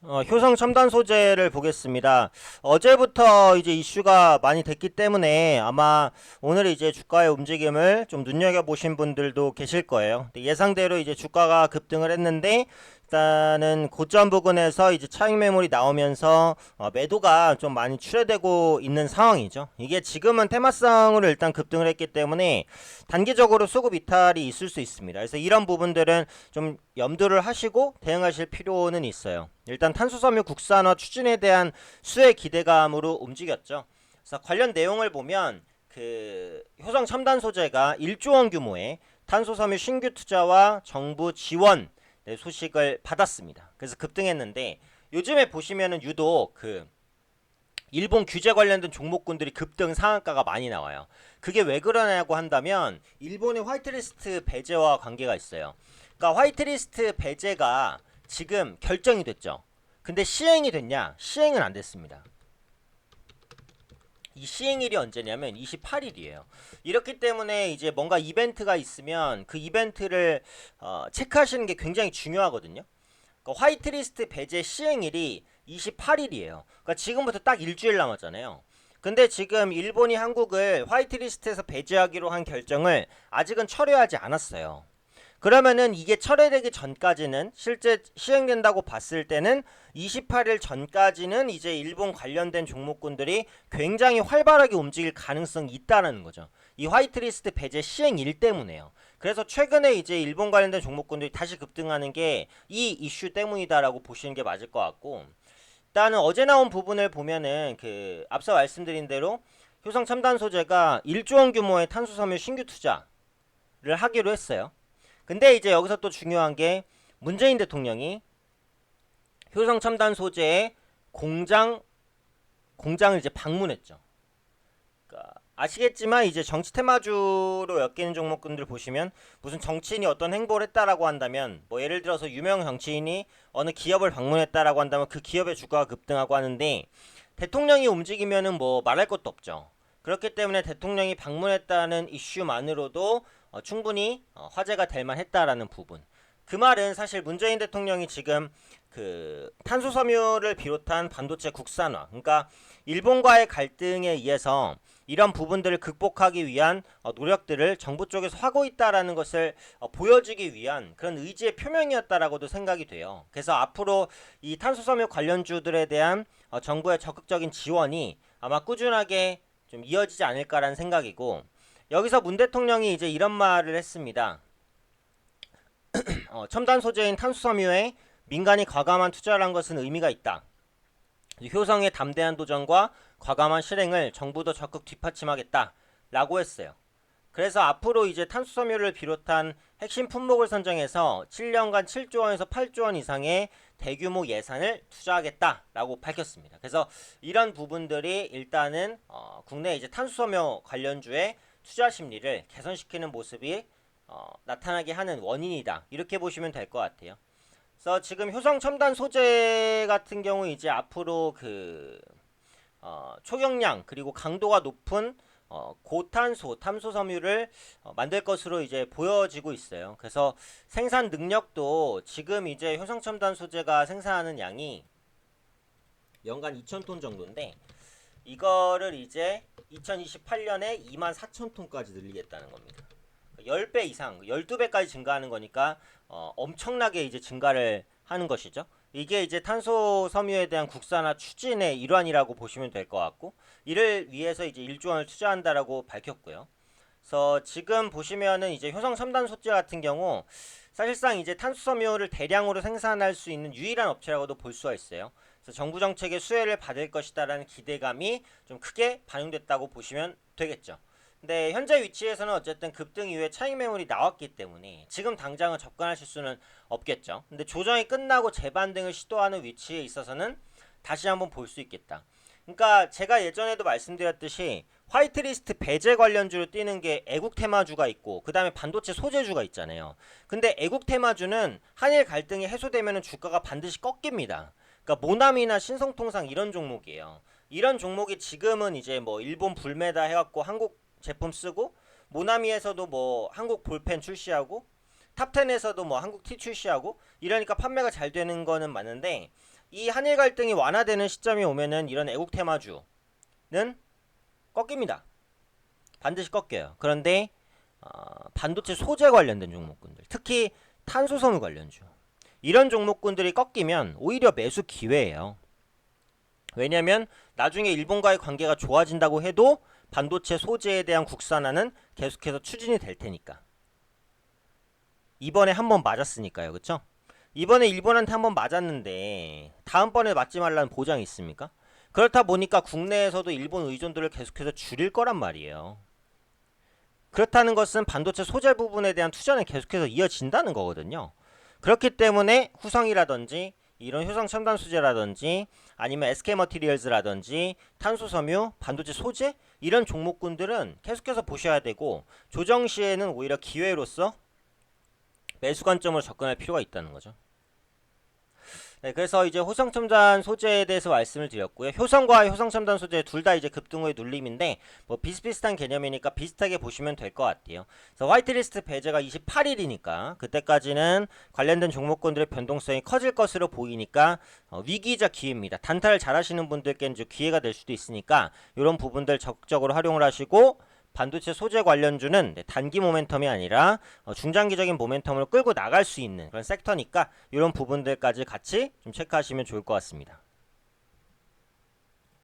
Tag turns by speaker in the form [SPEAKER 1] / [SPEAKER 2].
[SPEAKER 1] 효성 첨단 소재를 보겠습니다. 어제부터 이제 이슈가 많이 됐기 때문에 아마 오늘 이제 주가의 움직임을 좀 눈여겨보신 분들도 계실 거예요. 예상대로 이제 주가가 급등을 했는데 일단은 고점 부근에서 이제 차익 매물이 나오면서 매도가 좀 많이 출회되고 있는 상황이죠. 이게 지금은 테마성으로 일단 급등을 했기 때문에 단기적으로 수급 이탈이 있을 수 있습니다. 그래서 이런 부분들은 좀 염두를 하시고 대응하실 필요는 있어요. 일단 탄수섬유 국산화 추진에 대한 수혜 기대감으로 움직였죠. 그래서 관련 내용을 보면 그 효성 첨단 소재가 1조 원 규모의 탄소섬유 신규 투자와 정부 지원 소식을 받았습니다. 그래서 급등했는데 요즘에 보시면은 유독 그 일본 규제 관련된 종목군들이 급등 상한가가 많이 나와요. 그게 왜 그러냐고 한다면 일본의 화이트리스트 배제와 관계가 있어요. 그러니까 화이트리스트 배제가 지금 결정이 됐죠. 근데 시행이 됐냐? 시행은 안 됐습니다. 이 시행일이 언제냐면 28일이에요. 이렇기 때문에 이제 뭔가 이벤트가 있으면 그 이벤트를 체크하시는 게 굉장히 중요하거든요. 그러니까 화이트리스트 배제 시행일이 28일이에요. 그러니까 지금부터 딱 일주일 남았잖아요. 근데 지금 일본이 한국을 화이트리스트에서 배제하기로 한 결정을 아직은 철회하지 않았어요. 그러면은 이게 철회되기 전까지는 실제 시행된다고 봤을 때는 28일 전까지는 이제 일본 관련된 종목군들이 굉장히 활발하게 움직일 가능성이 있다는 거죠. 이 화이트리스트 배제 시행일 때문에요. 그래서 최근에 이제 일본 관련된 종목군들이 다시 급등하는 게 이 이슈 때문이다라고 보시는 게 맞을 것 같고, 일단은 어제 나온 부분을 보면은 그 앞서 말씀드린 대로 효성 첨단 소재가 1조 원 규모의 탄소섬유 신규 투자를 하기로 했어요. 근데 이제 여기서 또 중요한 게 문재인 대통령이 효성 첨단 소재의 공장을 이제 방문했죠. 그러니까 아시겠지만 이제 정치 테마주로 엮이는 종목군들 보시면 무슨 정치인이 어떤 행보를 했다라고 한다면 뭐 예를 들어서 유명 정치인이 어느 기업을 방문했다라고 한다면 그 기업의 주가가 급등하고 하는데 대통령이 움직이면은 뭐 말할 것도 없죠. 그렇기 때문에 대통령이 방문했다는 이슈만으로도 충분히 화제가 될 만했다라는 부분. 그 말은 사실 문재인 대통령이 지금 그 탄소섬유를 비롯한 반도체 국산화, 그러니까 일본과의 갈등에 의해서 이런 부분들을 극복하기 위한 노력들을 정부 쪽에서 하고 있다라는 것을 보여주기 위한 그런 의지의 표명이었다라고도 생각이 돼요. 그래서 앞으로 이 탄소섬유 관련주들에 대한 정부의 적극적인 지원이 아마 꾸준하게 좀 이어지지 않을까라는 생각이고, 여기서 문 대통령이 이제 이런 말을 했습니다. 첨단 소재인 탄소섬유에 민간이 과감한 투자를 한 것은 의미가 있다. 효성의 담대한 도전과 과감한 실행을 정부도 적극 뒷받침하겠다 라고 했어요. 그래서 앞으로 이제 탄소섬유를 비롯한 핵심 품목을 선정해서 7년간 7조 원에서 8조 원 이상의 대규모 예산을 투자하겠다라고 밝혔습니다. 그래서 이런 부분들이 일단은 국내 이제 탄소섬유 관련주의 투자 심리를 개선시키는 모습이 나타나게 하는 원인이다. 이렇게 보시면 될 것 같아요. 그래서 지금 효성 첨단 소재 같은 경우 이제 앞으로 그 초경량 그리고 강도가 높은 고탄소 탐소섬유를 만들 것으로 이제 보여지고 있어요. 그래서 생산 능력도 지금 이제 효성첨단 소재가 생산하는 양이 연간 2,000톤 정도인데 이거를 이제 2028년에 24,000톤까지 늘리겠다는 겁니다. 10배 이상, 12배까지 증가하는 거니까 엄청나게 이제 증가를 하는 것이죠. 이게 이제 탄소 섬유에 대한 국산화 추진의 일환이라고 보시면 될 것 같고, 이를 위해서 이제 1조 원을 투자한다라고 밝혔고요. 그래서 지금 보시면은 이제 효성 첨단 소재 같은 경우 사실상 이제 탄소 섬유를 대량으로 생산할 수 있는 유일한 업체라고도 볼 수가 있어요. 그래서 정부 정책의 수혜를 받을 것이다라는 기대감이 좀 크게 반영됐다고 보시면 되겠죠. 근데 현재 위치에서는 어쨌든 급등 이후에 차익 매물이 나왔기 때문에 지금 당장은 접근하실 수는 없겠죠. 근데 조정이 끝나고 재반등을 시도하는 위치에 있어서는 다시 한번 볼 수 있겠다. 그러니까 제가 예전에도 말씀드렸듯이 화이트리스트 배제 관련주로 뛰는 게 애국 테마주가 있고 그 다음에 반도체 소재주가 있잖아요. 근데 애국 테마주는 한일 갈등이 해소되면 주가가 반드시 꺾입니다. 그러니까 모나미나 신성통상 이런 종목이에요. 이런 종목이 지금은 이제 뭐 일본 불매다 해갖고 한국 제품 쓰고, 모나미에서도 뭐 한국 볼펜 출시하고, 탑10에서도 뭐 한국 티 출시하고, 이러니까 판매가 잘 되는 거는 맞는데 이 한일 갈등이 완화되는 시점이 오면은 이런 애국 테마주는 꺾입니다. 반드시 꺾여요. 그런데 반도체 소재 관련된 종목군들, 특히 탄소섬유 관련주, 이런 종목군들이 꺾이면 오히려 매수 기회예요. 왜냐하면 나중에 일본과의 관계가 좋아진다고 해도 반도체 소재에 대한 국산화는 계속해서 추진이 될 테니까. 이번에 한번 맞았으니까요. 그쵸? 이번에 일본한테 한번 맞았는데 다음번에 맞지 말라는 보장이 있습니까? 그렇다 보니까 국내에서도 일본 의존도를 계속해서 줄일 거란 말이에요. 그렇다는 것은 반도체 소재 부분에 대한 투자는 계속해서 이어진다는 거거든요. 그렇기 때문에 후성이라든지 이런 효성 첨단 소재라든지 아니면 SK머티리얼즈라든지 탄소섬유, 반도체 소재 이런 종목군들은 계속해서 보셔야 되고, 조정 시에는 오히려 기회로서 매수 관점으로 접근할 필요가 있다는 거죠. 네, 그래서 이제 호성첨단 소재에 대해서 말씀을 드렸고요. 효성과 효성첨단 소재 둘 다 이제 급등의 눌림인데 뭐 비슷비슷한 개념이니까 비슷하게 보시면 될 것 같아요. 그래서 화이트리스트 배제가 28일이니까 그때까지는 관련된 종목군들의 변동성이 커질 것으로 보이니까 위기이자 기회입니다. 단타를 잘 하시는 분들께는 이제 기회가 될 수도 있으니까 이런 부분들 적극적으로 활용을 하시고, 반도체 소재 관련주는 단기 모멘텀이 아니라 중장기적인 모멘텀을 끌고 나갈 수 있는 그런 섹터니까 이런 부분들까지 같이 좀 체크하시면 좋을 것 같습니다.